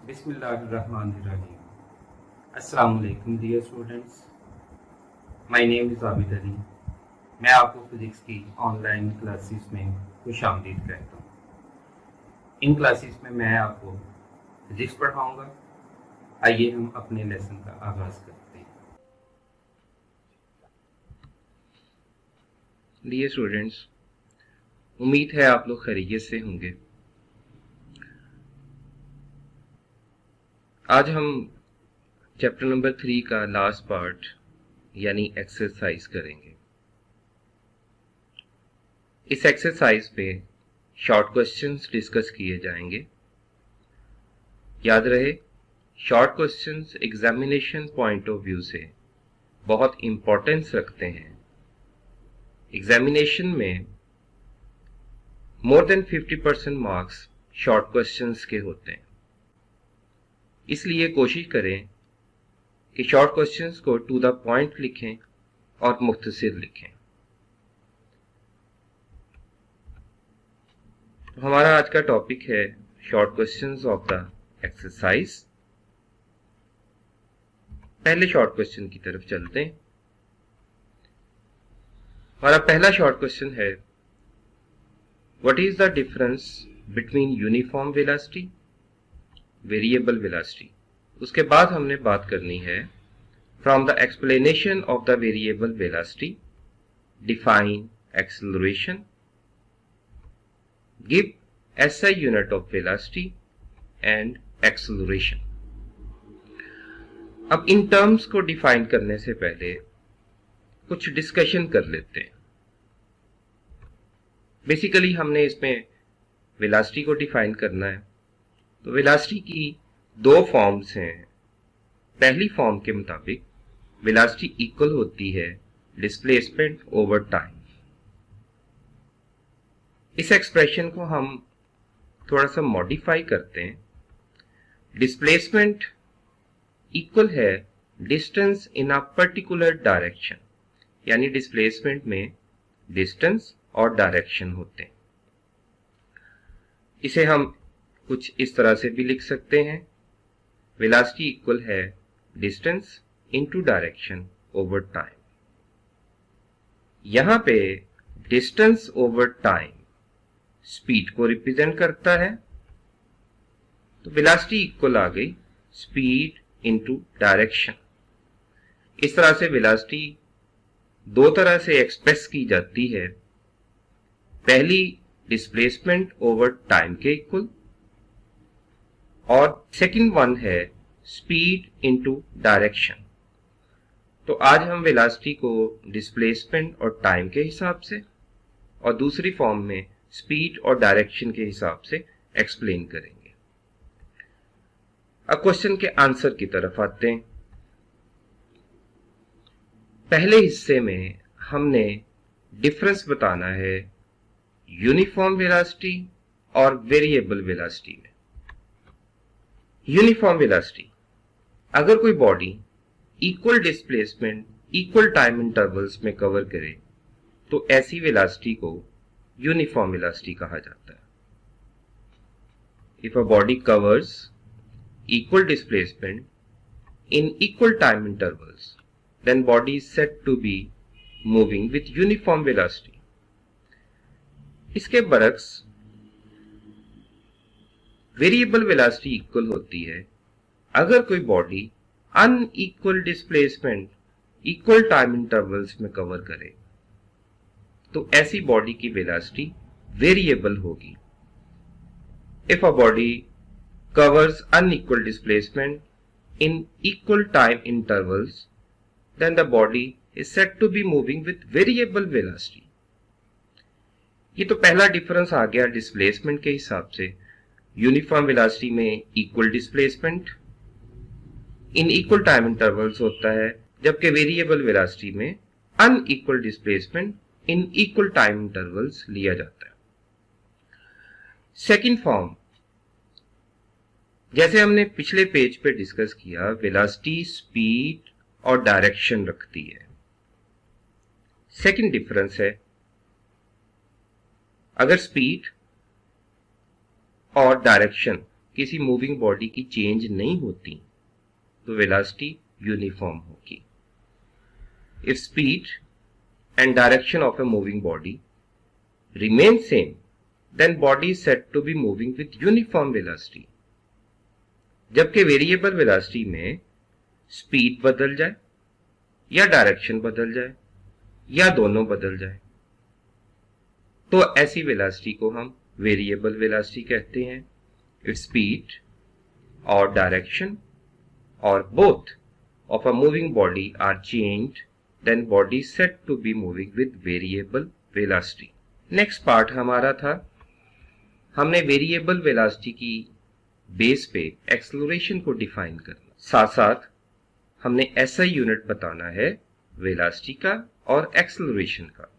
Bismillahirrahmanirrahim. Assalamu alaikum dear students. My name is Abid Ali. मैं आपको physics की ऑनलाइन क्लासेस में खुशामदीद कहता हूँ. इन क्लासेस में मैं आपको फिजिक्स पढ़ाऊँगा. आइए हम अपने लेसन का आगाज़ करते हैं. डियर स्टूडेंट्स, उम्मीद है आप लोग खैरियत से होंगे. आज हम चैप्टर नंबर 3 का लास्ट पार्ट यानी एक्सरसाइज करेंगे. इस एक्सरसाइज पे शॉर्ट क्वेश्चंस डिस्कस किए जाएंगे. याद रहे, short questions examination point of view से बहुत इंपॉर्टेंस रखते हैं. एग्जामिनेशन में more than 50% marks short questions के होते हैं. इसलिए कोशिश करें कि शॉर्ट क्वेश्चंस को टू द पॉइंट लिखें और मुख्तसर लिखें. तो हमारा आज का टॉपिक है short questions of the exercise. पहले शॉर्ट क्वेश्चन की तरफ चलते हैं. हमारा पहला शॉर्ट क्वेश्चन है, what is the difference between uniform velocity, variable velocity. उसके बाद हमने बात करनी है from the explanation of the variable velocity define acceleration, give SI unit of velocity and acceleration. अब इन टर्म्स को डिफाइन करने से पहले कुछ डिस्कशन कर लेते हैं. बेसिकली हमने इसमें वेलोसिटी को डिफाइन करना है. तो वेलोसिटी की दो फॉर्म्स हैं. पहली फॉर्म के मुताबिक वेलोसिटी इक्वल होती है डिस्प्लेसमेंट ओवर टाइम. इस एक्सप्रेशन को हम थोड़ा सा मॉडिफाई करते हैं. डिस्प्लेसमेंट इक्वल है distance in a particular direction, यानी डिस्प्लेसमेंट में डिस्टेंस और डायरेक्शन होते हैं. इसे हम कुछ इस तरह से भी लिख सकते हैं, वेलोसिटी इक्वल है distance into direction over time. यहां पे डिस्टेंस ओवर टाइम स्पीड को रिप्रेजेंट करता है. तो वेलोसिटी इक्वल आ गई स्पीड इनटू डायरेक्शन. इस तरह से वेलोसिटी दो तरह से एक्सप्रेस की जाती है. पहली डिस्प्लेसमेंट ओवर टाइम के इक्वल, और सेकंड वन है स्पीड इनटू डायरेक्शन. तो आज हम वेलोसिटी को डिस्प्लेसमेंट और टाइम के हिसाब से और दूसरी फॉर्म में स्पीड और डायरेक्शन के हिसाब से एक्सप्लेन करेंगे. अब क्वेश्चन के आंसर की तरफ आते हैं. पहले हिस्से में हमने डिफरेंस बताना है यूनिफॉर्म वेलोसिटी और वेरिएबल वेलोसिटी में. यूनिफॉर्म वेलोसिटी, अगर कोई body equal displacement equal time intervals में कवर करे तो ऐसी वेलोसिटी को यूनिफॉर्म वेलोसिटी कहा जाता है. If a body covers equal displacement in equal time intervals then body is said to be moving with uniform velocity. इसके बरक्स वेरिएबल वेलोसिटी इक्वल होती है अगर कोई body unequal displacement equal time intervals में कवर करे तो ऐसी बॉडी की वेलोसिटी वेरिएबल होगी. If a body covers unequal displacement in equal time intervals, then the body is said to be moving with variable velocity. ये तो पहला difference आ गया डिस्प्लेसमेंट के हिसाब से. यूनिफॉर्म वेलोसिटी में equal displacement in equal time intervals होता है, जबकि वेरिएबल वेलोसिटी में unequal displacement in equal time intervals लिया जाता है. सेकंड फॉर्म, जैसे हमने पिछले पेज पे डिस्कस किया, वेलोसिटी स्पीड और डायरेक्शन रखती है. सेकंड डिफरेंस है, अगर स्पीड और डायरेक्शन किसी मूविंग बॉडी की चेंज नहीं होती तो वेलोसिटी यूनिफॉर्म होगी। If speed and direction of a moving body remain same, then body is said to be moving with uniform velocity। जबकि वेरिएबल वेलोसिटी में स्पीड बदल जाए या डायरेक्शन बदल जाए या दोनों बदल जाए तो ऐसी वेलोसिटी को हम वेरिएबल वेलोसिटी कहते हैं। इफ स्पीड और डायरेक्शन और both of a moving body are changed, then body is said to be moving with variable velocity। Next part हमारा था, हमने वेरिएबल वेलोसिटी की बेस पे एक्सेलरेशन को डिफाइन करना, साथ साथ हमने ऐसा यूनिट बताना है वेलोसिटी का और एक्सेलरेशन का।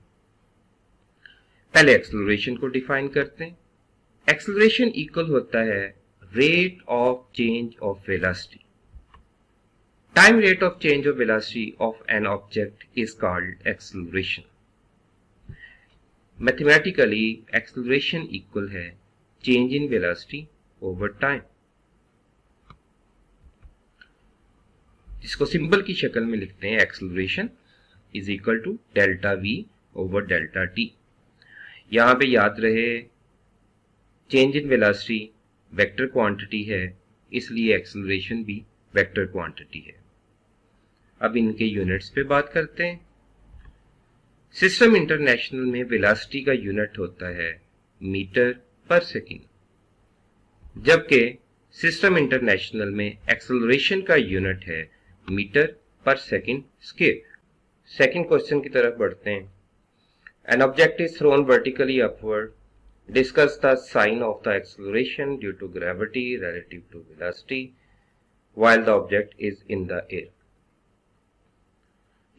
पहले एक्सेलरेशन को डिफाइन करते हैं। एक्सेलरेशन इक्वल होता है rate of change of velocity. Time rate of change of velocity of an object is called acceleration. Mathematically acceleration equal है change in velocity over time, जिसको सिंबल की शक्ल में लिखते हैं acceleration is equal to delta V over delta T. यहां पे याद रहे change in velocity vector quantity है, इसलिए एक्सेलरेशन भी वेक्टर क्वांटिटी है। अब इनके यूनिट्स पे बात करते हैं। सिस्टम इंटरनेशनल में वेलोसिटी का यूनिट होता है मीटर पर सेकंड, जबकि सिस्टम इंटरनेशनल में एक्सेलरेशन का यूनिट है मीटर पर सेकंड स्क्वायर। सेकंड क्वेश्चन की तरफ बढ़ते हैं। An object is thrown vertically upward, discuss the sign of the acceleration due to gravity relative to velocity while the object is in the air.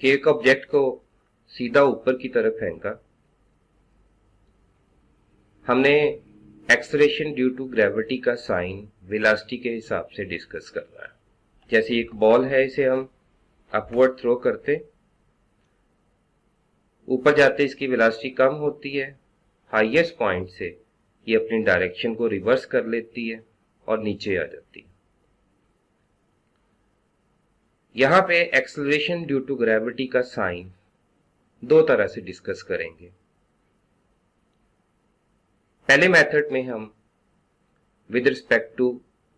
कि एक object को सीधा ऊपर की तरफ फेंका, हमने एक्सेलरेशन ड्यू टू ग्रेविटी का साइन वेलोसिटी के हिसाब से डिस्कस करना है। जैसे एक बॉल है, इसे हम अपवर्ड थ्रो करते, ऊपर जाते इसकी वेलोसिटी कम होती है, हाईएस्ट पॉइंट से ये अपनी डायरेक्शन को रिवर्स कर लेती है और नीचे आ जाती है। यहां पे एक्सेलरेशन ड्यू टू ग्रेविटी का साइन दो तरह से डिस्कस करेंगे। पहले मेथड में हम with respect to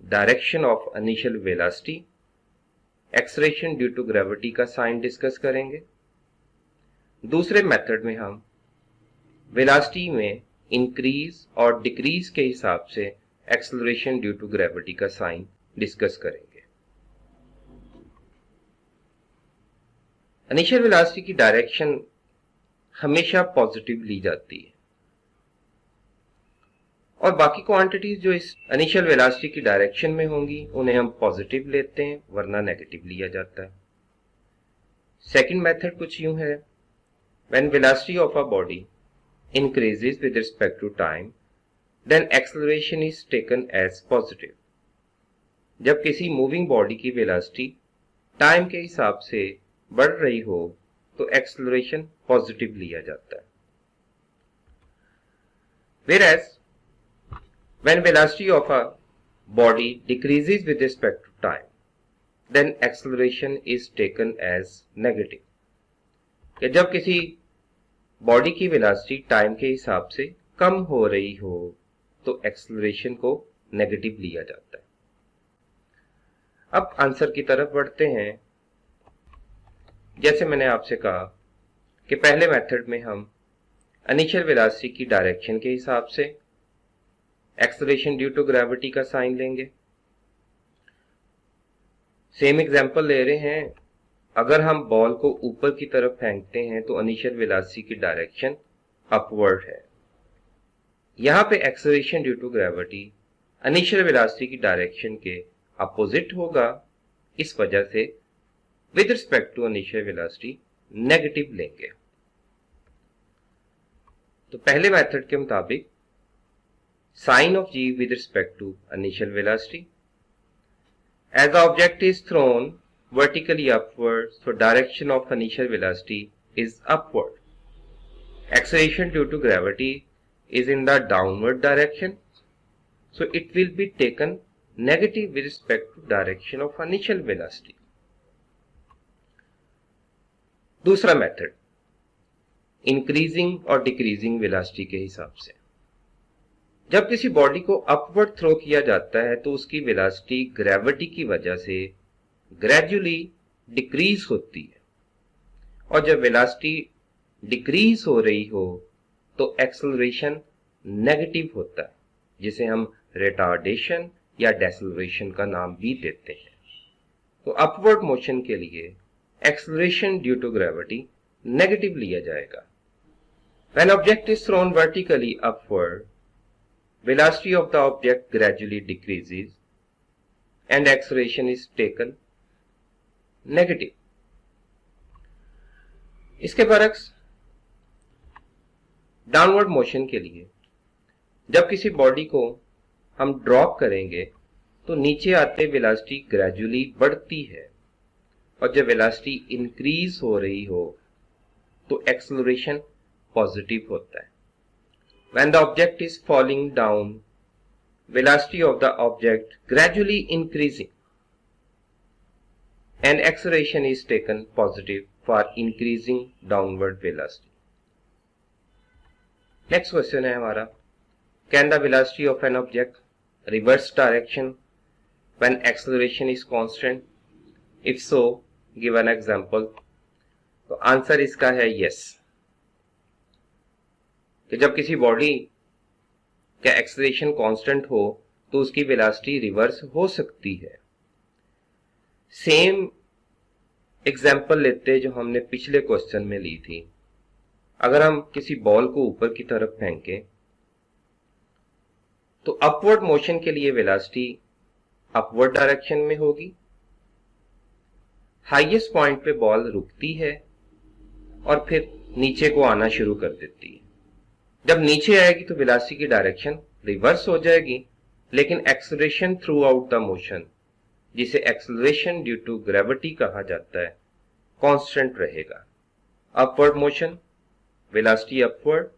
direction of initial velocity acceleration due to gravity का साइन डिस्कस करेंगे। दूसरे मेथड में हम वेलोसिटी में इंक्रीज और डिक्रीज के हिसाब से एक्सेलरेशन ड्यू टू ग्रेविटी का साइन डिस्कस करेंगे। इनिशियल वेलोसिटी की डायरेक्शन हमेशा पॉजिटिव ली जाती है और बाकी क्वांटिटीज जो इस इनिशियल वेलोसिटी की डायरेक्शन में होंगी उन्हें हम पॉजिटिव लेते हैं, वरना नेगेटिव लिया जाता है। सेकंड मेथड कुछ यूं है, when velocity of a body increases with respect to time then acceleration is taken as positive. जब किसी मूविंग बॉडी की वेलोसिटी टाइम के हिसाब से बढ़ रही हो तो एक्सेलरेशन पॉजिटिव लिया जाता है। Whereas when velocity of a body decreases with respect to time, then acceleration is taken as negative। कि जब किसी बॉडी की वेलोसिटी टाइम के हिसाब से कम हो रही हो तो एक्सेलरेशन को नेगेटिव लिया जाता है। अब आंसर की तरफ बढ़ते हैं। जैसे मैंने आपसे कहा कि पहले मेथड में हम इनिशियल वेलोसिटी की डायरेक्शन के हिसाब से एक्सेलरेशन ड्यू टू ग्रेविटी का साइन लेंगे। सेम एग्जांपल ले रहे हैं, अगर हम बॉल को ऊपर की तरफ फेंकते हैं तो इनिशियल वेलोसिटी की डायरेक्शन अपवर्ड है। यहां पे acceleration due to gravity initial velocity की डायरेक्शन के अपोजिट होगा, इस वजह से with respect to initial velocity negative लेंगे। तो पहले मेथड के मुताबिक sign of g with respect to initial velocity, as the object is thrown vertically upward, so direction of initial velocity is upward. Acceleration due to gravity is in the downward direction, so it will be taken negative with respect to direction of initial velocity. दूसरा method increasing और decreasing velocity के हिसाब से। जब किसी body को upward throw किया जाता है तो उसकी वेलोसिटी ग्रेविटी की वजह से ग्रेजुअली डिक्रीज होती है, और जब वेलोसिटी डिक्रीज हो रही हो तो एक्सेलरेशन नेगेटिव होता है, जिसे हम रिटार्डेशन या डेसेलरेशन का नाम भी देते हैं। तो अपवर्ड मोशन के लिए acceleration due to gravity negative लिया जाएगा। When object is thrown vertically upward, velocity of the object gradually decreases and acceleration is taken negative. इसके बरक्स डाउनवर्ड मोशन के लिए जब किसी बॉडी को हम ड्रॉप करेंगे तो नीचे आते वेलोसिटी ग्रेजुअली बढ़ती है, और जब वेलोसिटी इंक्रीज हो रही हो तो एक्सेलरेशन पॉजिटिव होता है। When the object is falling down, velocity of the object gradually increasing and acceleration is taken positive for increasing downward velocity. Next question है हमारा, can the velocity of an object reverse direction when acceleration is constant? If so, give an example. तो answer इसका है yes. कि जब किसी body का acceleration constant हो तो उसकी वेलोसिटी रिवर्स हो सकती है। सेम एग्जांपल लेते जो हमने पिछले क्वेश्चन में ली थी। अगर हम किसी बॉल को ऊपर की तरफ फेंकें तो अपवर्ड मोशन के लिए वेलोसिटी अपवर्ड डायरेक्शन में होगी, हाईएस्ट पॉइंट पे बॉल रुकती है और फिर नीचे को आना शुरू कर देती है। जब नीचे आएगी तो वेलोसिटी की डायरेक्शन रिवर्स हो जाएगी, लेकिन acceleration throughout the motion, जिसे एक्सेलरेशन ड्यू टू ग्रेविटी कहा जाता है, कांस्टेंट रहेगा। Upward motion, velocity upward,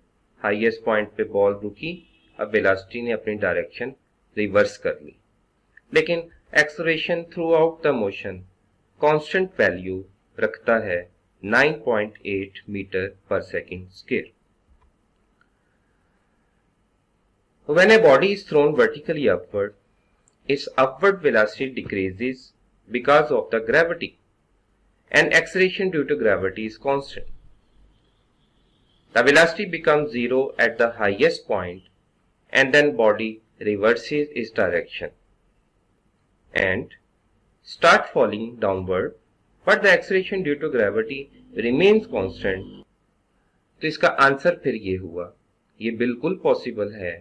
highest point पे बॉल रुकी, अब वेलोसिटी ने अपनी डायरेक्शन रिवर्स कर ली, लेकिन acceleration throughout the motion constant value रखता है 9.8 मीटर पर second square. When a body is thrown vertically upward, its upward velocity decreases because of the gravity, and acceleration due to gravity is constant. The velocity becomes zero at the highest point, and then body reverses its direction and start falling downward, but the acceleration due to gravity remains constant. तो इसका answer फिर ये हुआ, ये बिल्कुल possible है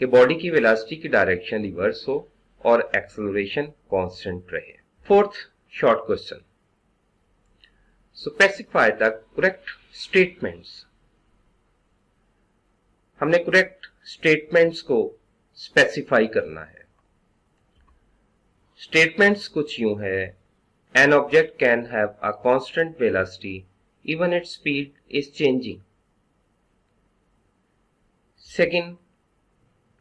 कि body की वेलोसिटी की डायरेक्शन रिवर्स हो और एक्सेलरेशन कांस्टेंट रहे। Fourth short question, specify the correct statements. हमने करेक्ट स्टेटमेंट्स को स्पेसिफाई करना है। स्टेटमेंट्स कुछ यूं है, an object can have a constant velocity even its speed is changing. Second,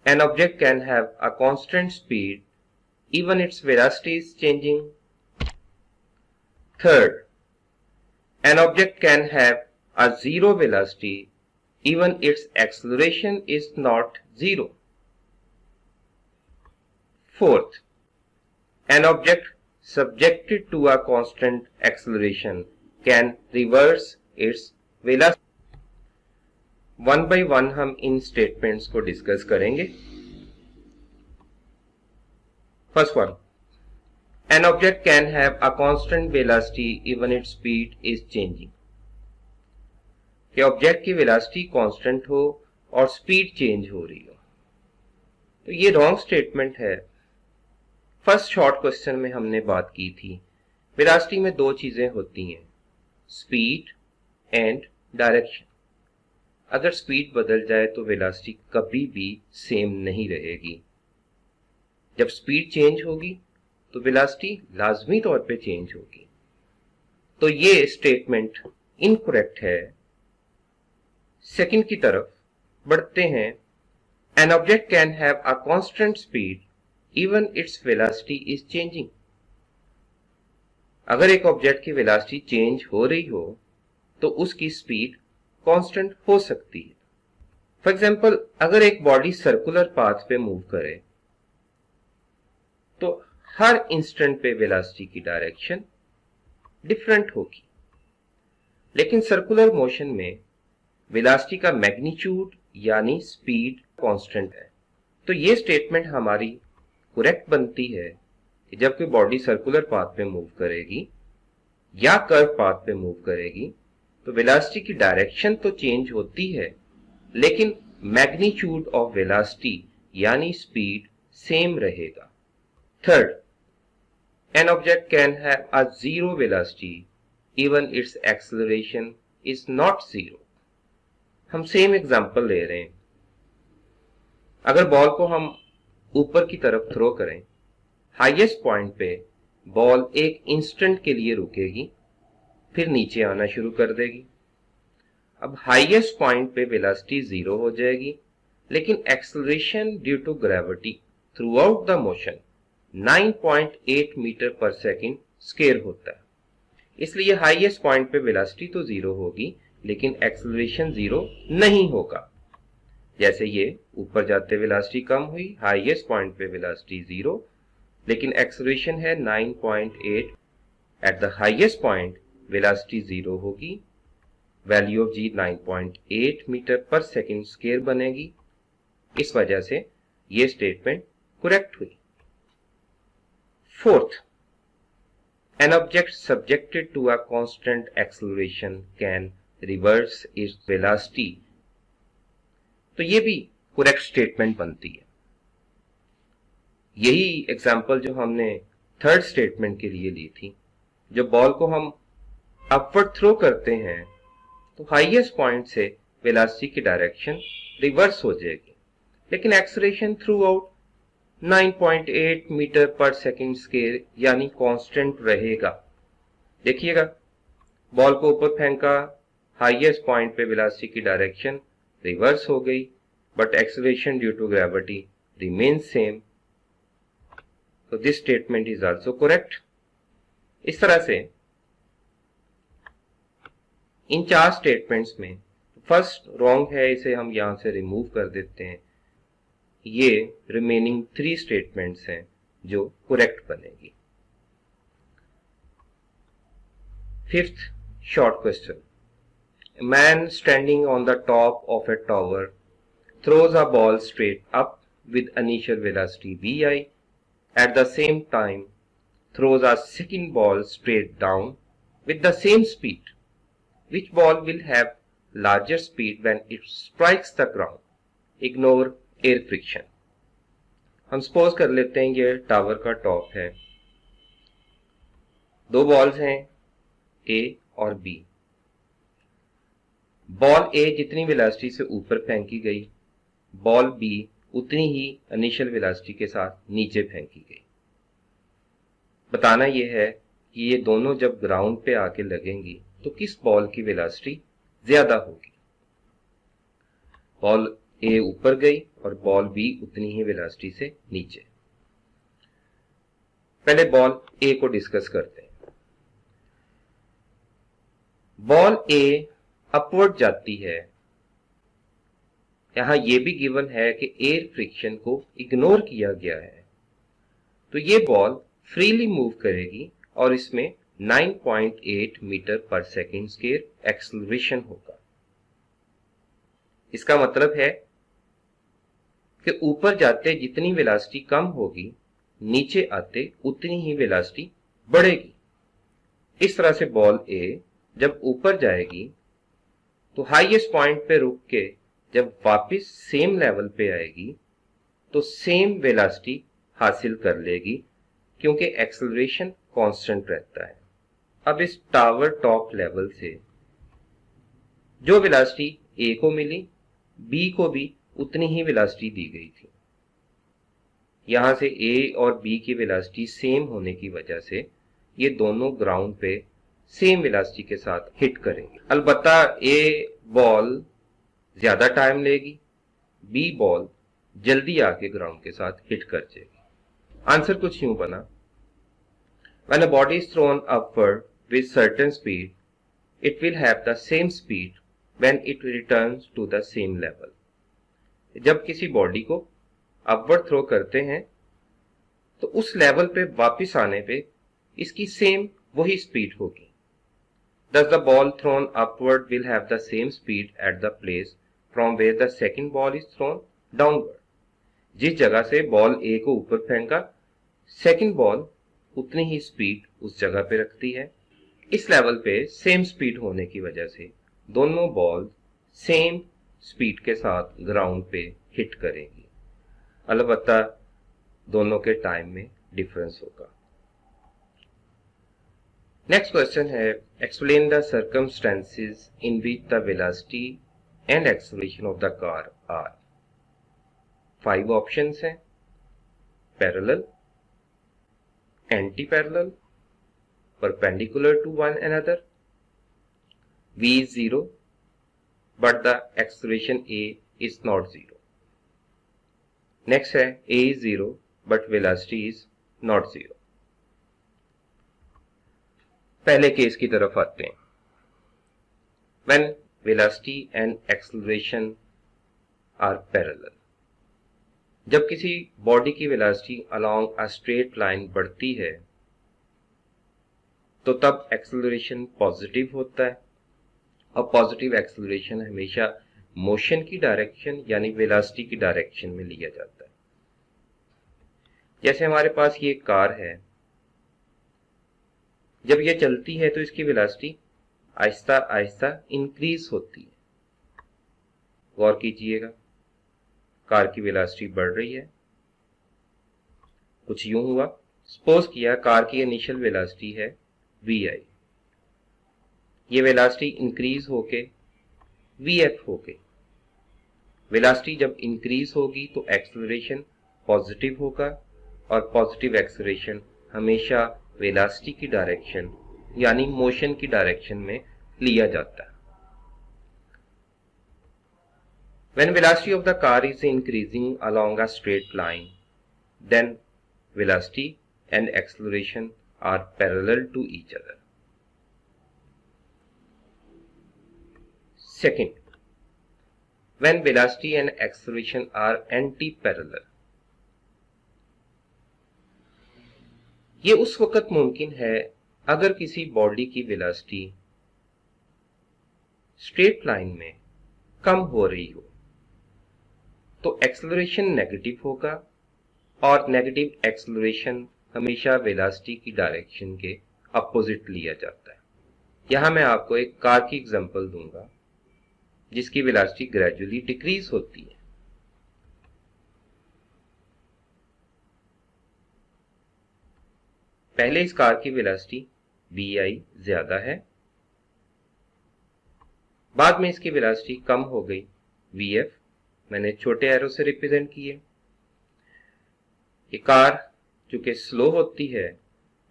an object can have a constant speed even its velocity is changing. Third, an object can have a zero velocity even its acceleration is not zero. Fourth, an object subjected to a constant acceleration can reverse its velocity. One by one हम इन statements को discuss करेंगे। First one, an object can have a constant velocity even its speed is changing. कि object की velocity constant हो और speed change हो रही हो, तो ये रॉन्ग स्टेटमेंट है। फर्स्ट शॉर्ट क्वेश्चन में हमने बात की थी वेलोसिटी में दो चीजें होती हैं, स्पीड एंड डायरेक्शन। अगर स्पीड बदल जाए तो वेलोसिटी कभी भी सेम नहीं रहेगी। जब स्पीड चेंज होगी तो वेलोसिटी लाजमी तौर पे चेंज होगी। तो ये स्टेटमेंट इनकरेक्ट है। सेकंड की तरफ बढ़ते हैं, an object can have a constant speed even its velocity is changing. अगर एक ऑब्जेक्ट की वेलोसिटी चेंज हो रही हो तो उसकी स्पीड कांस्टेंट हो सकती है। फॉर एग्जांपल, अगर एक बॉडी सर्कुलर पाथ पे मूव करे तो हर इंस्टेंट पे वेलोसिटी की डायरेक्शन डिफरेंट होगी, लेकिन सर्कुलर मोशन में वेलोसिटी का मैग्नीट्यूड यानी स्पीड कांस्टेंट है। तो ये स्टेटमेंट हमारी करेक्ट बनती है कि जब कोई बॉडी सर्कुलर पाथ पे मूव करेगी या कर्व पाथ पे मूव करेगी तो वेलोसिटी की डायरेक्शन तो चेंज होती है, लेकिन मैग्नीट्यूड ऑफ वेलोसिटी यानी स्पीड सेम रहेगा। Third, an object can have a zero velocity even its acceleration is not zero. हम सेम एग्जांपल ले रहे हैं। अगर बॉल को हम ऊपर की तरफ थ्रो करें, हाईएस्ट पॉइंट पे बॉल एक इंस्टेंट के लिए रुकेगी, फिर नीचे आना शुरू कर देगी। अब हाईएस्ट पॉइंट पे वेलोसिटी 0 हो जाएगी, लेकिन acceleration due to gravity throughout the motion 9.8 metre पर सेकेंड स्क्वायर होता है। इसलिए हाईएस्ट पॉइंट पे वेलोसिटी तो 0 होगी, लेकिन एक्सेलरेशन 0 नहीं होगा। जैसे ये ऊपर जाते वेलोसिटी कम हुई, हाईएस्ट पॉइंट पे वेलोसिटी 0, लेकिन एक्सेलरेशन है 9.8। At the highest point velocity 0 होगी, वैल्यू ऑफ जी 9.8 मीटर पर सेकेंड स्क्वायर बनेगी। इस वजह से ये स्टेटमेंट करेक्ट हुई। Fourth, an object subjected to a constant acceleration can reverse its velocity। तो ये भी करेक्ट स्टेटमेंट बनती है। यही एग्जांपल जो हमने थर्ड स्टेटमेंट के लिए ली थी, जब बॉल को हम अपवर्ड थ्रो करते हैं तो हाईएस्ट पॉइंट से वेलोसिटी की डायरेक्शन रिवर्स हो जाएगी, लेकिन एक्सेलरेशन थ्रू आउट 9.8 मीटर पर सेकेंड स्क्वायर यानी कांस्टेंट रहेगा। देखिएगा, बॉल को ऊपर फेंका, हाईएस्ट पॉइंट पे वेलोसिटी की डायरेक्शन रिवर्स हो गई, but acceleration due to gravity remains same. तो this statement is also correct. इस तरह से इन चार स्टेटमेंट्स में फर्स्ट रॉन्ग है, इसे हम यहां से रिमूव कर देते हैं। ये रिमेनिंग 3 स्टेटमेंट्स हैं जो करेक्ट बनेगी। Fifth short question, man standing on the top of A tower throws a ball straight up with initial velocity vi, at the same time throws a second ball straight down with the same speed. Which ball will have larger speed when it strikes the ground? Ignore air friction. हम suppose कर लेते हैं ये tower का top है, 2 balls हैं A और B। Ball A जितनी वेलोसिटी से ऊपर फेंकी गई, बॉल B उतनी ही इनिशियल वेलोसिटी के साथ नीचे फेंकी गई। बताना यह है कि ये दोनों जब ग्राउंड पे आके लगेंगी तो किस बॉल की वेलोसिटी ज्यादा होगी। बॉल ए ऊपर गई और बॉल बी उतनी ही वेलोसिटी से नीचे। पहले बॉल ए को डिस्कस करते हैं। बॉल ए अपवर्ड जाती है। यहां यह भी गिवन है कि एयर फ्रिक्शन को इग्नोर किया गया है, तो ये बॉल फ्रीली मूव करेगी और इसमें 9.8 मीटर पर सेकेंड स्क्वायर एक्सेलरेशन होगा। इसका मतलब है कि ऊपर जाते जितनी वेलोसिटी कम होगी, नीचे आते उतनी ही वेलोसिटी बढ़ेगी। इस तरह से बॉल ए जब ऊपर जाएगी तो हाईएस्ट पॉइंट पे रुक के जब वापस सेम लेवल पे आएगी तो सेम वेलोसिटी हासिल कर लेगी, क्योंकि एक्सेलरेशन कांस्टेंट रहता है। अब इस टावर टॉप लेवल से जो वेलोसिटी ए को मिली, बी को भी उतनी ही वेलोसिटी दी गई थी। यहां से ए और बी की वेलोसिटी सेम होने की वजह से ये दोनों ग्राउंड पे सेम वेलोसिटी के साथ हिट करेंगे। अलबत्ता ए बॉल ज्यादा टाइम लेगी, बी बॉल जल्दी आके ग्राउंड के साथ हिट कर जाएगी। आंसर कुछ यूं बना, when a body is thrown upward with certain speed, it will have the same speed when it returns to the same level. जब किसी बॉडी को अपवर्ड थ्रो करते हैं तो उस लेवल पे वापस आने पे इसकी सेम वही स्पीड होगी। Thus the ball thrown upward will have the same speed at the place from where the second ball is thrown downward. जिस जगह से बॉल ए को ऊपर फेंका, सेकंड बॉल उतनी ही स्पीड उस जगह पे रखती है। इस लेवल पे सेम स्पीड होने की वजह से दोनों बॉल सेम स्पीड के साथ ग्राउंड पे हिट करेंगी, अलबत्ता दोनों के टाइम में डिफरेंस होगा। नेक्स्ट क्वेश्चन है, explain the circumstances in which the velocity and acceleration of the car are. 5 options हैं, parallel, anti parallel, perpendicular to one another, v is 0 but the acceleration a is not 0. Next है a is 0 but velocity is not 0. पहले case की तरफ आते हैं। When velocity and acceleration are parallel, जब किसी body की velocity along a straight line बढ़ती है तो तब एक्सेलरेशन पॉजिटिव होता है, और पॉजिटिव एक्सेलरेशन हमेशा मोशन की डायरेक्शन यानी वेलोसिटी की डायरेक्शन में लिया जाता है। जैसे हमारे पास ये कार है, जब ये चलती है तो इसकी वेलोसिटी आहिस्ता आहिस्ता इंक्रीज होती है। गौर कीजिएगा, कार की वेलोसिटी बढ़ रही है, कुछ यूं हुआ, सपोज किया कार की इनिशियल वेलोसिटी है vi, ये वेलोसिटी इंक्रीज होके vf हो गई। वेलोसिटी जब इंक्रीज होगी तो एक्सेलरेशन पॉजिटिव होगा, और पॉजिटिव एक्सेलरेशन हमेशा वेलोसिटी की डायरेक्शन यानी मोशन की डायरेक्शन में लिया जाता है। When velocity of the car is increasing along a straight line, then velocity and acceleration are parallel to each other. Second, when velocity and acceleration are anti-parallel, ये उस वक्त मुमकिन है अगर किसी बॉडी की वेलोसिटी स्ट्रेट लाइन में कम हो रही हो तो एक्सेलरेशन नेगेटिव होगा, और नेगेटिव एक्सेलरेशन हमेशा वेलोसिटी की डायरेक्शन के अपोजिट लिया जाता है। यहां मैं आपको एक कार की एग्जांपल दूंगा जिसकी वेलोसिटी ग्रेजुअली डिक्रीज होती है। पहले इस कार की वेलोसिटी vi ज्यादा है, बाद में इसकी वेलोसिटी कम हो गई vf, मैंने छोटे एरो से रिप्रेजेंट किए। ये कार चूंकि स्लो होती है,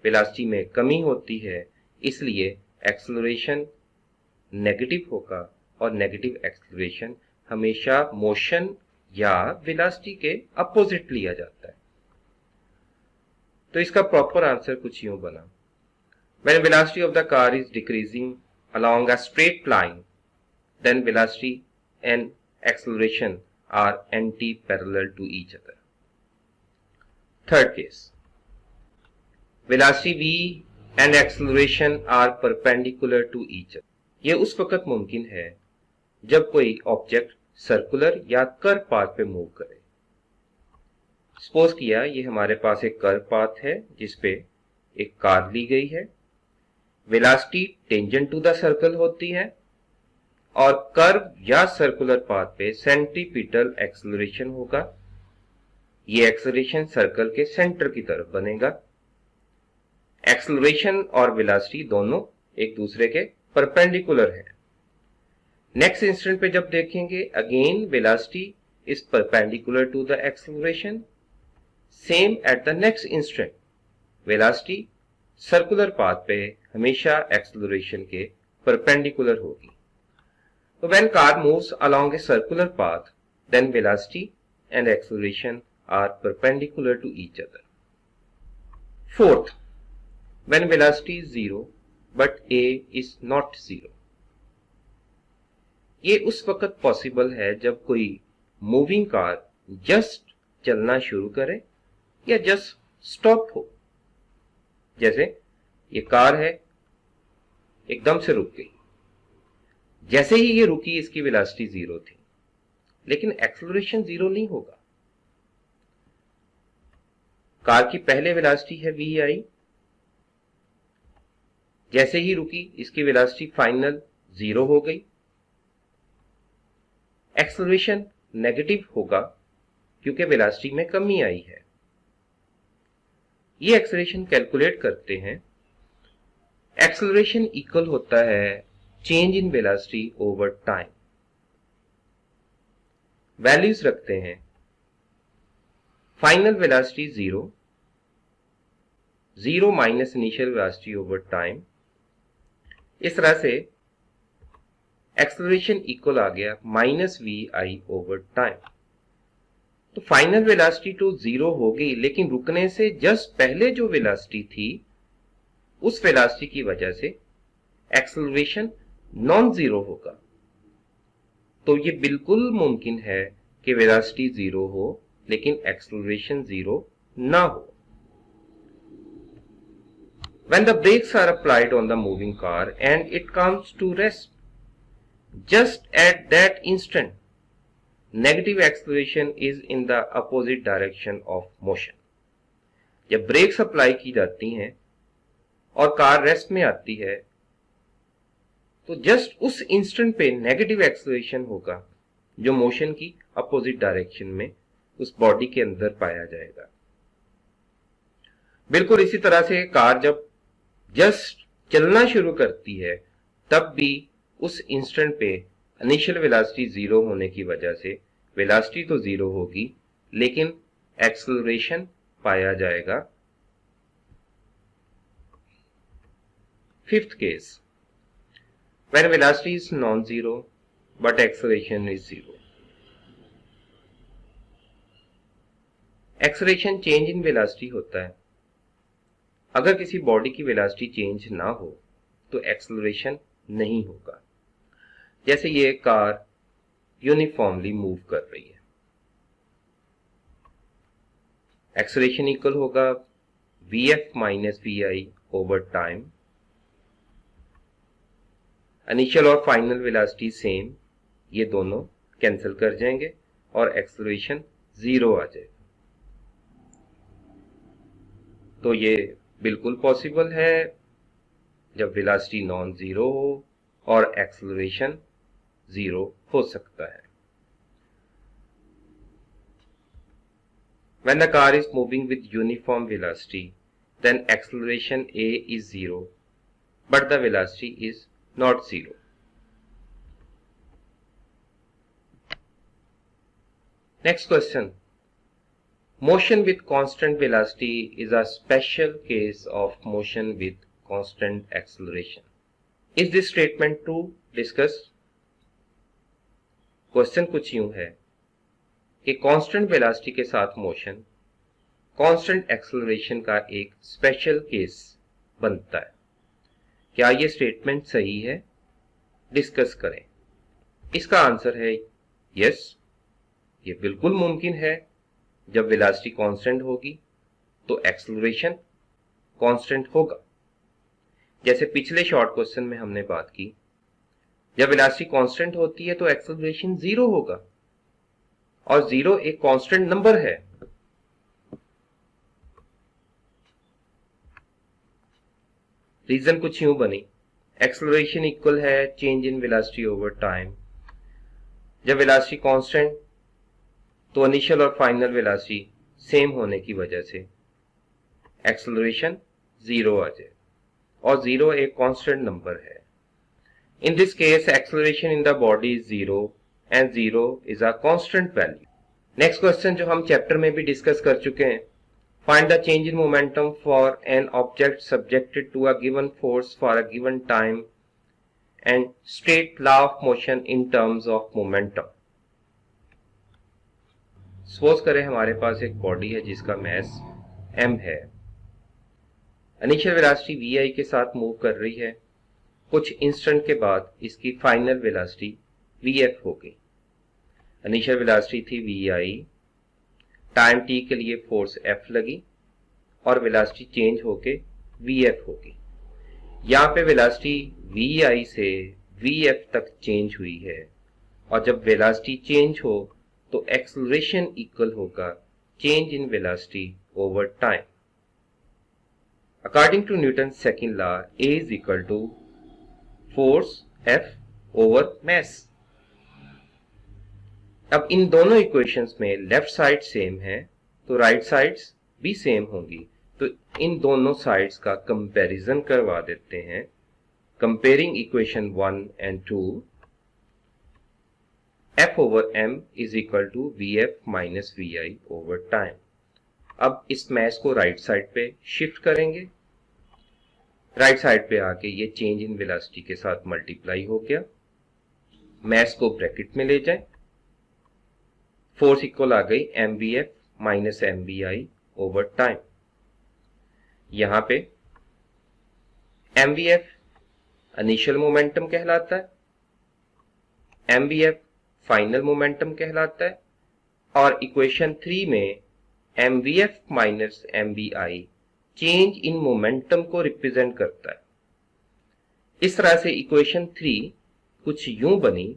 वेलोसिटी में कमी होती है, इसलिए एक्सेलरेशन नेगेटिव होगा, और नेगेटिव एक्सेलरेशन हमेशा मोशन या वेलोसिटी के अपोजिट लिया जाता है। तो इसका प्रॉपर आंसर कुछ यूं बना, when velocity of the car is decreasing along a straight line, then velocity and acceleration are anti-parallel to each other. Third case, velocity v and acceleration are perpendicular to each other. ये उस वक्त मुमकिन है जब कोई object circular या curve path पे move करे। सपोज किया ये हमारे पास एक कर्व पाथ है जिसपे एक कार ली गई है, velocity tangent to the circle होती है, और कर्व या सर्कुलर पाथ पे सेंट्रीपिटल एक्सेलरेशन होगा। ये एक्सेलरेशन सर्कल के सेंटर की तरफ बनेगा। एक्सेलरेशन और वेलोसिटी दोनों एक दूसरे के परपेंडिकुलर है। नेक्स्ट इंस्टेंट पे जब देखेंगे, again velocity is perpendicular to the acceleration. Same at the next instant, velocity circular path पे हमेशा एक्सेलरेशन के परपेंडिकुलर होगी। तो when car moves along a circular path, then velocity and acceleration are perpendicular to each other. Fourth, when velocity is 0 but a is not 0. ये उस वक्त possible है जब कोई मूविंग कार जस्ट चलना शुरू करे या जस्ट स्टॉप हो। जैसे ये कार है, एकदम से रुक गई। जैसे ही ये रुकी इसकी वेलोसिटी 0 थी, लेकिन एक्सेलरेशन 0 नहीं होगा। कार की पहले वेलोसिटी है vi, जैसे ही रुकी इसकी वेलोसिटी फाइनल 0 हो गई। एक्सेलरेशन नेगेटिव होगा क्योंकि वेलोसिटी में कमी आई है। ये एक्सेलरेशन कैलकुलेट करते हैं। एक्सेलरेशन इक्वल होता है change in velocity over time. Values रखते हैं final velocity 0 minus initial velocity over time. इस तरह से एक्सेलरेशन इक्वल आ गया माइनस vi ओवर टाइम। तो फाइनल वेलोसिटी तो 0 हो गई, लेकिन रुकने से जस्ट पहले जो वेलोसिटी थी उस वेलोसिटी की वजह से एक्सेलरेशन नॉन जीरो होगा। तो ये बिल्कुल मुमकिन है कि वेलोसिटी 0 हो लेकिन एक्सेलरेशन 0 ना हो। When the brakes are applied on the moving car and it comes to rest, just at that instant, negative acceleration is in the opposite direction of motion. जब ब्रेक्स अप्लाई की जाती हैं और car rest में आती है तो just उस इंस्टेंट पे नेगेटिव एक्सेलरेशन होगा जो मोशन की अपोजिट डायरेक्शन में उस बॉडी के अंदर पाया जाएगा। बिल्कुल इसी तरह से कार जब जस्ट चलना शुरू करती है तब भी उस इंस्टेंट पे इनिशियल वेलोसिटी 0 होने की वजह से वेलोसिटी तो 0 होगी लेकिन एक्सेलरेशन पाया जाएगा। Fifth case, when velocity is non-zero but acceleration is 0. Acceleration change in velocity होता है। अगर किसी बॉडी की वेलोसिटी चेंज ना हो तो एक्सेलरेशन नहीं होगा। जैसे ये कार यूनिफॉर्मली मूव कर रही है, एक्सेलरेशन इक्वल होगा vf minus vi over time. Initial और फाइनल वेलोसिटी सेम, ये दोनों कैंसिल कर जाएंगे और एक्सेलरेशन 0 आ जाएगा। तो ये बिल्कुल पॉसिबल है जब वेलोसिटी नॉन जीरो हो और एक्सेलरेशन 0 हो सकता है। When the car is moving with uniform velocity, then acceleration A is 0, but the velocity is not 0. Next question. Motion with constant velocity is a special case of motion with constant acceleration. Is this statement true? Discuss. Question कुछ यूं है कि constant velocity के साथ motion constant acceleration का एक special case बनता है। क्या ये स्टेटमेंट सही है? डिस्कस करें। इसका आंसर है यस, ये बिल्कुल मुमकिन है। जब वेलोसिटी कांस्टेंट होगी तो एक्सेलरेशन कांस्टेंट होगा। जैसे पिछले शॉर्ट क्वेश्चन में हमने बात की, जब वेलोसिटी कांस्टेंट होती है तो एक्सेलरेशन 0 होगा और 0 एक कांस्टेंट नंबर है। रीजन कुछ यूं बनी, एक्सेलरेशन इक्वल है change in velocity over time. जब वेलोसिटी कांस्टेंट तो इनिशियल और फाइनल वेलोसिटी सेम होने की वजह से एक्सेलरेशन 0 आ जाए और 0 एक कांस्टेंट नंबर है। In this case, acceleration in the body is 0 and 0 is a constant value. Next question जो हम चैप्टर में भी डिस्कस कर चुके हैं, find the change in momentum for an object subjected to a given force for a given time and state law of motion in terms of momentum. Suppose करें हमारे पास एक बॉडी है जिसका मास m है इनिशियल वेलोसिटी vi के साथ move कर रही है, कुछ इंस्टेंट के बाद इसकी फाइनल वेलोसिटी vf हो गई। इनिशियल वेलोसिटी थी vi, टाइम t के लिए फोर्स f लगी और वेलोसिटी चेंज होके vf होगी। यहाँ पे वेलोसिटी vi से vf तक चेंज हुई है और जब वेलोसिटी चेंज हो तो एक्सेलरेशन इक्वल होगा change in velocity over time. According to Newton second law, A is equal to force F over mass। अब इन दोनों इक्वेशंस में लेफ्ट साइड सेम है तो राइट साइड्स भी सेम होंगी, तो इन दोनों साइड्स का कंपैरिजन करवा देते हैं। Comparing equation 1 and 2, F over m is equal to Vf minus Vi over time. अब इस मैस को राइट साइड पे शिफ्ट करेंगे, राइट साइड पे आके ये चेंज इन वेलोसिटी के साथ मल्टीप्लाई हो गया। मैस को ब्रैकेट में ले जाएं, फोर्स इक्वल आ गई mvf minus mvi over time. यहां पे mvf इनिशियल मोमेंटम कहलाता है, mvf फाइनल मोमेंटम कहलाता है और इक्वेशन 3 में mvf minus mvi change in momentum को रिप्रेजेंट करता है। इस तरह से इक्वेशन 3 कुछ यूं बनी,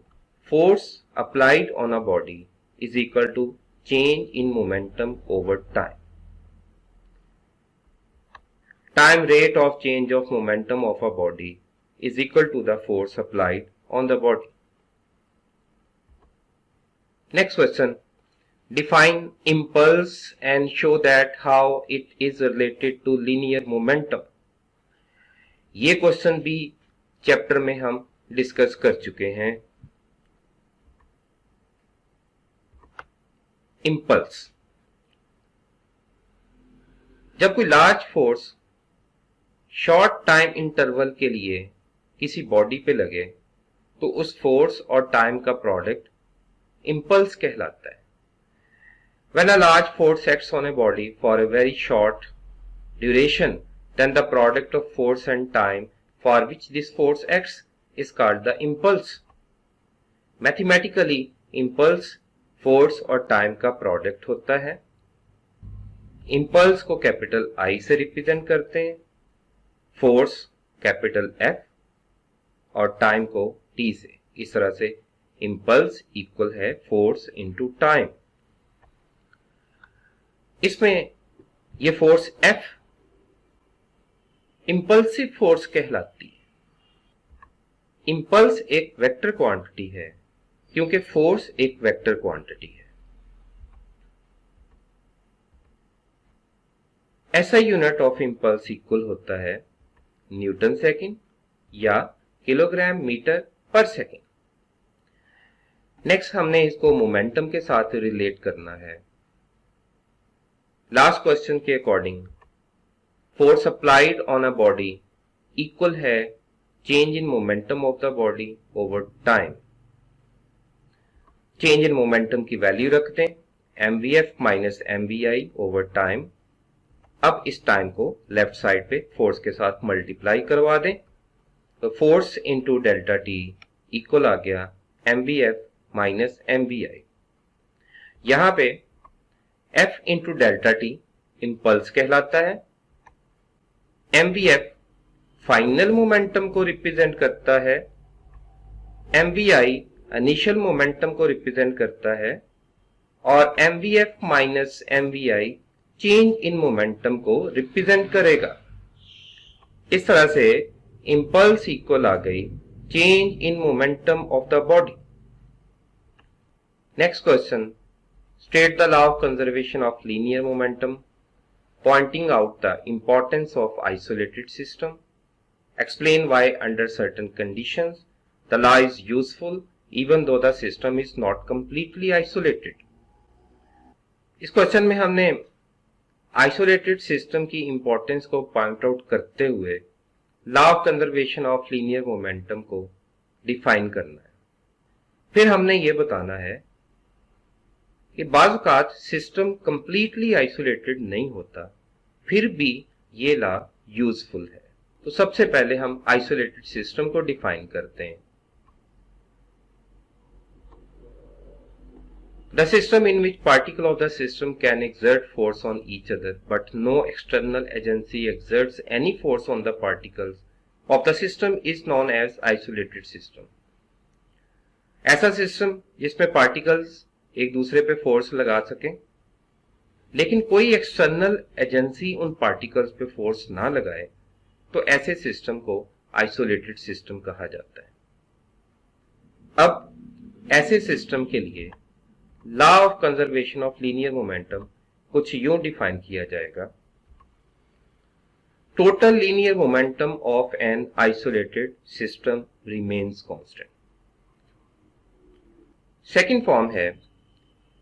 force applied on a body is equal to change in momentum over time. Time rate of change of momentum of a body is equal to the force applied on the body. Next question, define impulse and show that how it is related to linear momentum। ये question भी chapter में हम discuss कर चुके हैं। Impulse, जब कोई large force short time interval के लिए किसी बॉडी पे लगे तो उस फोर्स और टाइम का प्रोडक्ट इम्पल्स कहलाता है। When a large force acts on a body for a very short duration, then the product of force and time for which this force acts is called the impulse। Mathematically, impulse force और time का product होता है। impulse को capital I से represent करते हैं, force capital F और time को T से। इस तरह से impulse इक्वल है फोर्स इंटू टाइम। इसमें ये फोर्स F इंपल्सिव फोर्स कहलाती है। इंपल्स एक वेक्टर क्वांटिटी है क्योंकि फोर्स एक वेक्टर क्वांटिटी है। ऐसा यूनिट ऑफ इंपल्स इक्वल होता है न्यूटन सेकंड या किलोग्राम मीटर पर सेकंड। नेक्स्ट हमने इसको मोमेंटम के साथ रिलेट करना है। लास्ट क्वेश्चन के according force applied on a body equal है change in momentum of the body over time. Change in momentum की वैल्यू रख दें mvf minus mvi over time. अब इस टाइम को लेफ्ट साइड पे फोर्स के साथ मल्टीप्लाई करवा दें तो force into delta T equal आ गया mvf माइनस mvi। यहां पे F into delta T impulse कहलाता है, mvf फाइनल मोमेंटम को रिप्रेजेंट करता है, mvi इनिशियल मोमेंटम को रिप्रेजेंट करता है और mvf minus mvi change in momentum को रिप्रेजेंट करेगा। इस तरह से इम्पल्स इक्वल आ गई change in momentum of the body. Next question, state the law of conservation of linear momentum, pointing out the importance of isolated system. Explain why under certain conditions the law is useful even though the system is not completely isolated। इस question में हमने isolated system की importance को point out करते हुए law of conservation of linear momentum को define करना है। फिर हमने ये बताना है कि बाज़ औक़ात सिस्टम कंप्लीटली आइसोलेटेड नहीं होता, फिर भी ये लॉ यूजफुल है। तो सबसे पहले हम आइसोलेटेड सिस्टम को डिफाइन करते हैं। The system in which particles of the system can exert force on each other, but no external agency exerts any force on the particles of the system is known as isolated system. ऐसा system जिसमें particles एक दूसरे पे force लगा सकें, लेकिन कोई external agency उन पार्टिकल्स पे फोर्स ना लगाए, तो ऐसे सिस्टम को आइसोलेटेड सिस्टम कहा जाता है। अब ऐसे सिस्टम के लिए law of conservation of linear momentum कुछ यूं डिफाइन किया जाएगा। Total linear momentum of an isolated system remains constant. Second form है,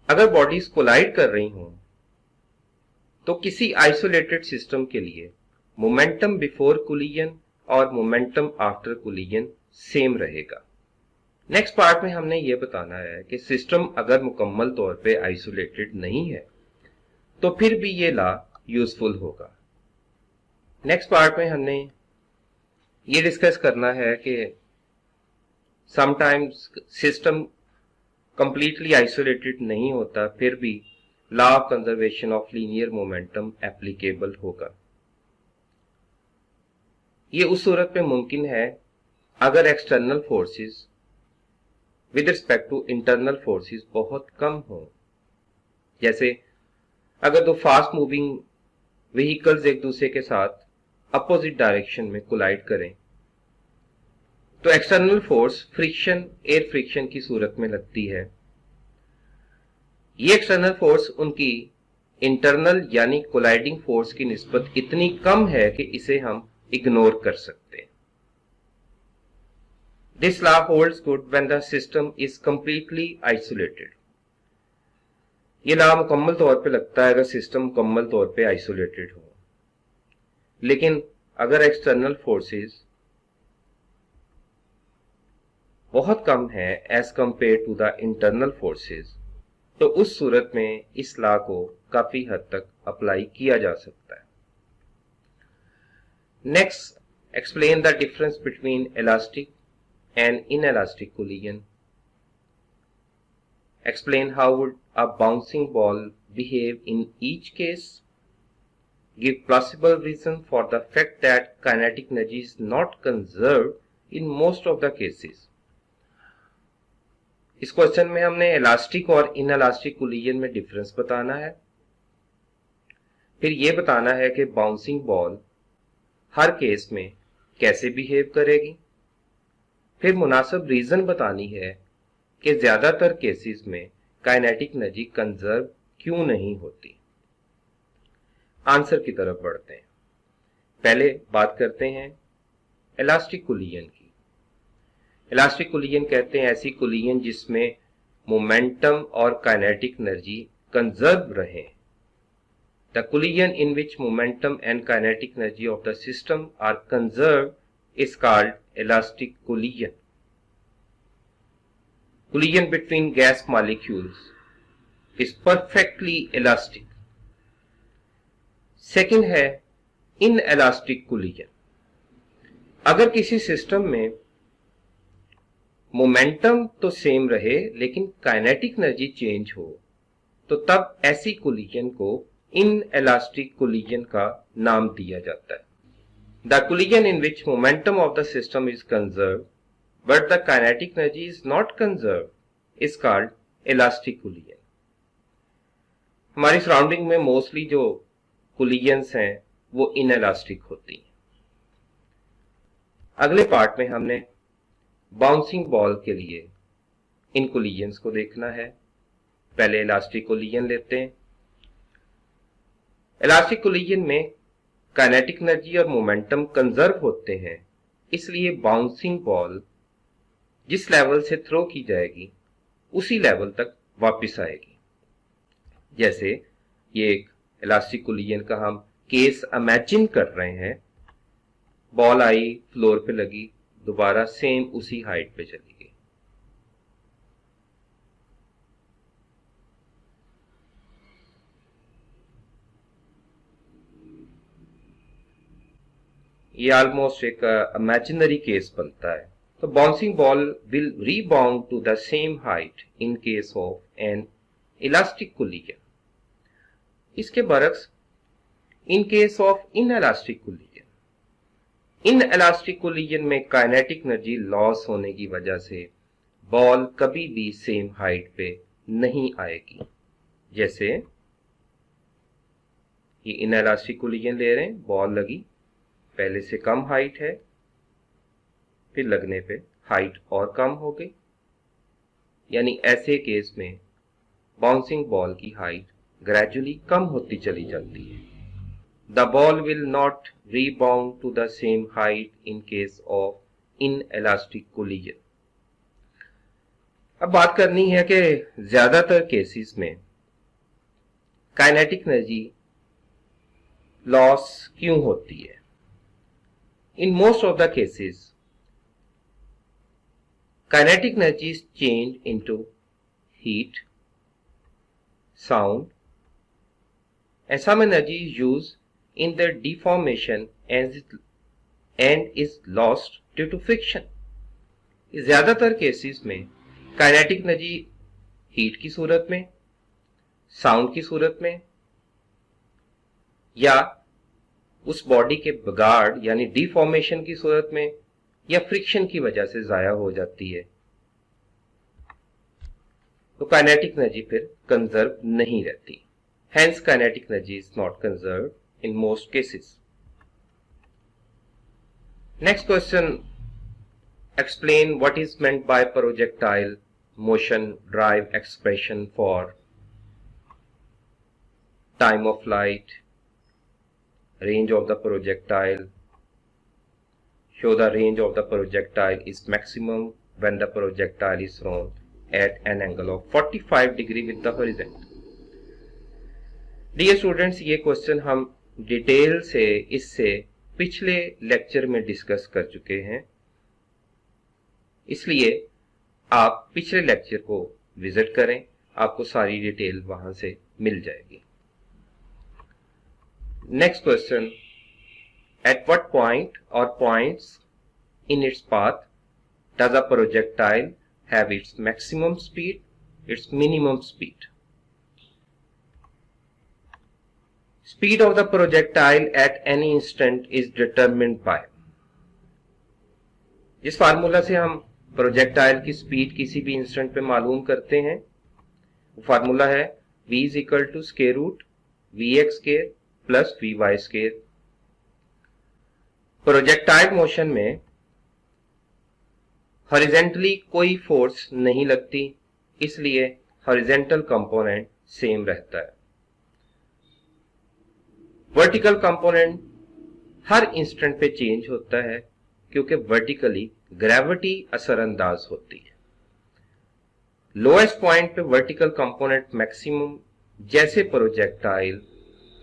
अगर बॉडीज कोलाइड कर रही हों तो किसी आइसोलेटेड सिस्टम के लिए मोमेंटम बिफोर कोलिजन और मोमेंटम आफ्टर कोलिजन सेम रहेगा। नेक्स्ट पार्ट में हमने ये बताना है कि सिस्टम अगर मुकम्मल तौर पे आइसोलेटेड नहीं है तो फिर भी ये लॉ यूजफुल होगा। नेक्स्ट पार्ट में हमने ये डिस्कस करना है कि समटाइम्स सिस्टम कंप्लीटली आइसोलेटेड नहीं होता, फिर भी law of conservation of linear momentum applicable होगा। ये उस सूरत में मुमकिन है अगर external forces with respect to internal forces बहुत कम हो। जैसे अगर दो फास्ट मूविंग व्हीकल्स एक दूसरे के साथ अपोजिट डायरेक्शन में कोलाइड करें तो external force friction, air friction की सूरत में लगती है। ये एक्सटर्नल फोर्स उनकी इंटरनल यानी कोलाइडिंग फोर्स की निस्बत इतनी कम है कि इसे हम इग्नोर कर सकते हैं। This law holds good when the system is completely isolated. ये लॉ मुकम्मल तौर पे लगता है अगर सिस्टम मुकम्मल तौर पे आइसोलेटेड हो, लेकिन अगर एक्सटर्नल फोर्सेस बहुत कम है as compare to the internal forces, तो उस सूरत में इस लॉ को काफी हद तक अप्लाई किया जा सकता है। Next, explain the difference between elastic and inelastic collision. Explain how would a bouncing ball behave in each case. Give plausible reason for the fact that kinetic energy is not conserved in most of the cases. इस question में हमने elastic और inelastic collision में difference बताना है, फिर यह बताना है कि बाउंसिंग बॉल हर केस में कैसे बिहेव करेगी, फिर मुनासिब रीजन बतानी है कि ज्यादातर केसेस में काइनेटिक एनर्जी कंजर्व क्यों नहीं होती। आंसर की तरफ बढ़ते हैं। पहले बात करते हैं इलास्टिक कोलिजन की। इलास्टिक कोलिजन कहते हैं ऐसी कोलिजन जिसमें मोमेंटम और काइनेटिक एनर्जी कंजर्व रहे। The collision in which momentum and kinetic energy of the system are conserve is called elastic collision. Collision between gas molecules is perfectly elastic. Second है inelastic collision. अगर किसी system में momentum तो same रहे लेकिन kinetic energy change हो, तो तब ऐसी कोलिजन को inelastic collision का नाम दिया जाता है। The collision in which momentum of the system is conserved but the kinetic energy is not conserved is called elastic collision. हमारी सराउंडिंग में मोस्टली जो कोलिजन्स हैं वो इनइलास्टिक होती हैं। अगले पार्ट में हमने बाउंसिंग बॉल के लिए इन कोलिजन्स को देखना है। पहले इलास्टिक कोलिजन लेते हैं। इलास्टिक कोलिजन में काइनेटिक एनर्जी और मोमेंटम कंजर्व होते हैं, इसलिए बाउंसिंग बॉल जिस लेवल से थ्रो की जाएगी उसी लेवल तक वापस आएगी। जैसे ये एक इलास्टिक कोलिजन का हम केस इमेजिन कर रहे हैं। बॉल आई, फ्लोर पे लगी, दोबारा सेम उसी हाइट पे चली गई। ये ऑलमोस्ट एक इमेजिनरी केस बनता है। तो bouncing ball will rebound to the same height in case of an elastic collision. इसके बरक्स in case of inelastic collision, inelastic collision में काइनेटिक एनर्जी लॉस होने की वजह से बॉल कभी भी सेम हाइट पे नहीं आएगी। जैसे ये इनएलास्टिक कोलिजन ले रहे हैं, बॉल लगी, पहले से कम हाइट है, फिर लगने पे हाइट और कम हो गई, यानी ऐसे केस में बाउंसिंग बॉल की हाइट ग्रेजुअली कम होती चली जाती है। The ball will not rebound to the same height in case of inelastic collision. अब बात करनी है कि ज्यादातर केसेस में काइनेटिक एनर्जी लॉस क्यों होती है। In most of the cases kinetic energy is changed into heat, sound, and some energy is used in their deformation and is lost due to friction. ज्यादातर केसेस में kinetic energy heat की सूरत में, sound की सूरत में, या उस body के बिगाड़ यानी डिफॉर्मेशन की सूरत में, या फ्रिक्शन की वजह से जाया हो जाती है। तो काइनेटिक एनर्जी फिर कंजर्व नहीं रहती। Hence kinetic energy is not conserve in most cases. Next question, explain what is meant by projectile motion drive expression for time of flight, range of the projectile, show the range of the projectile is maximum when the projectile is thrown at an angle of 45 degree with the horizontal. Dear students, ये question हम detail से इससे पिछले lecture में discuss कर चुके हैं, इसलिए आप पिछले लेक्चर को विजिट करें, आपको सारी डिटेल वहां से मिल जाएगी। Next question, at what point or points in its path does a projectile have its maximum speed, its minimum speed? Speed of the projectile at any instant is determined by, जिस formula से हम projectile की speed किसी भी instant पे मालूम करते हैं, वो फार्मूला है v is equal to square root vx square plus vy square। Projectile motion में हॉरिजेंटली कोई फोर्स नहीं लगती, इसलिए हॉरिजेंटल कंपोनेंट सेम रहता है। वर्टिकल कंपोनेंट हर इंस्टेंट पे चेंज होता है क्योंकि वर्टिकली ग्रेविटी असरअंदाज होती है। लोएस्ट पॉइंट पे वर्टिकल कंपोनेंट मैक्सिमम, जैसे प्रोजेक्टाइल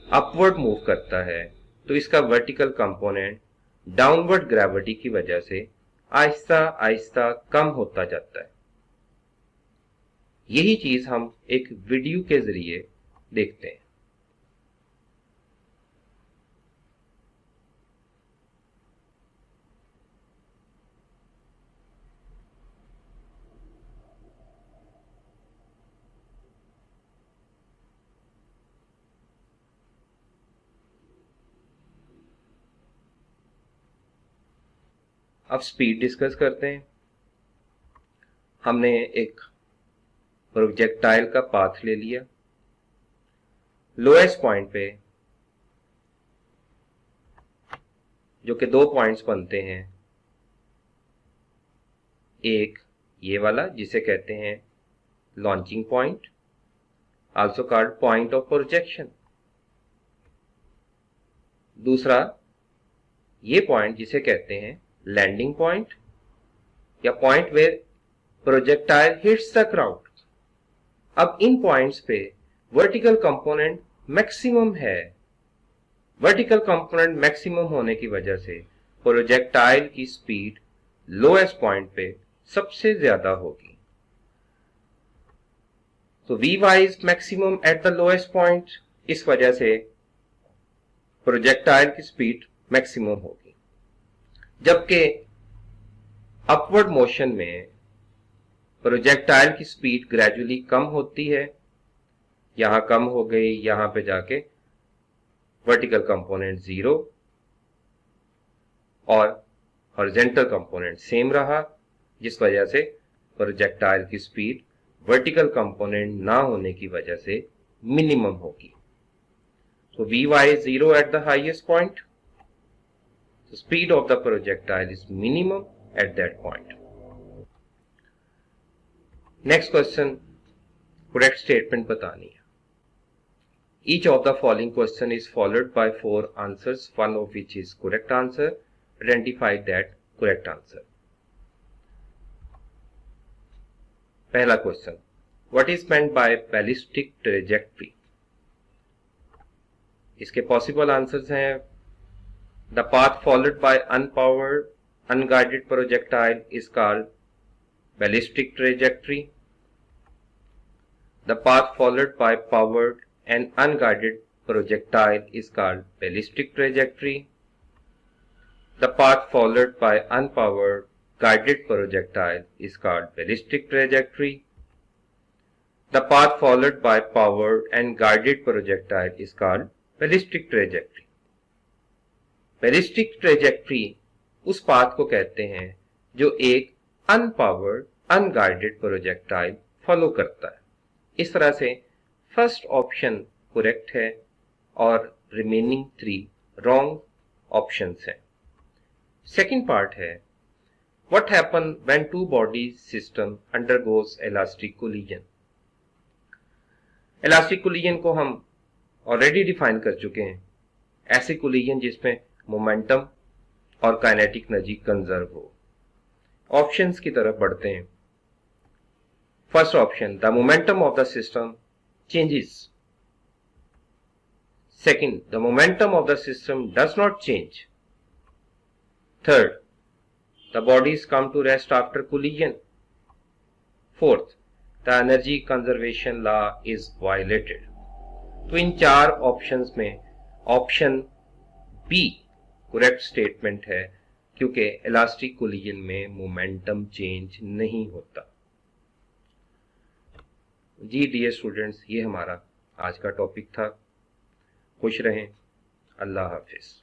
अपवर्ड मूव करता है तो इसका वर्टिकल कंपोनेंट डाउनवर्ड ग्रेविटी की वजह से आहिस्ता आहिस्ता कम होता जाता है। यही चीज हम एक वीडियो के जरिए देखते हैं। अब स्पीड डिस्कस करते हैं। हमने एक प्रोजेक्टाइल का पाथ ले लिया, लोएस्ट पॉइंट पे जो कि 2 पॉइंट्स बनते हैं, एक ये वाला जिसे कहते हैं launching point, also called point of projection, दूसरा ये पॉइंट जिसे कहते हैं लैंडिंग पॉइंट या point where projectile hits the ground. अब इन पॉइंट्स पे वर्टिकल कंपोनेंट मैक्सिमम है। वर्टिकल कंपोनेंट मैक्सिमम होने की वजह से प्रोजेक्टाइल की स्पीड लोएस्ट पॉइंट पे सबसे ज्यादा होगी। तो Vy is maximum at the lowest point, इस वजह से प्रोजेक्टाइल की स्पीड मैक्सिमम होगी। जबकि अपवर्ड मोशन में प्रोजेक्टाइल की स्पीड ग्रेजुअली कम होती है, यहां कम हो गई, यहां पे जाके वर्टिकल कंपोनेंट 0 और हॉरिजॉन्टल कंपोनेंट सेम रहा, जिस वजह से प्रोजेक्टाइल की स्पीड वर्टिकल कंपोनेंट ना होने की वजह से मिनिमम होगी। So Vy is 0 at the highest point. The speed of the projectile is minimum at that point. Next question, correct statement बतानी है। Each of the following question is followed by 4 answers, one of which is correct answer. Identify that correct answer. पहला question, what is meant by ballistic trajectory? इसके possible answers हैं, the path followed by unpowered unguided projectile is called ballistic trajectory. The path followed by powered and unguided projectile is called ballistic trajectory. The path followed by unpowered guided projectile is called ballistic trajectory. The path followed by powered and guided projectile is called ballistic trajectory. Ballistic trajectory उस path को कहते हैं जो एक unpowered unguided projectile follow करता है। इस तरह से फर्स्ट ऑप्शन करेक्ट है और रिमेनिंग 3 रॉन्ग ऑप्शंस हैं। सेकंड पार्ट है, what happen when two body system undergoes elastic collision. Elastic collision को हम ऑलरेडी डिफाइन कर चुके हैं, ऐसे कोलिजन जिसमें मोमेंटम और काइनेटिक एनर्जी कंजर्व हो। ऑप्शंस की तरफ बढ़ते हैं। First option, the momentum of the system changes. Second, the momentum of the system does not change. Third, the bodies come to rest after collision. Fourth, the energy conservation law is violated. तो इन 4 options में option b correct statement है, क्योंकि elastic collision में momentum change नहीं होता। जी dear students, ये हमारा आज का टॉपिक था। खुश रहें। अल्लाह हाफिज।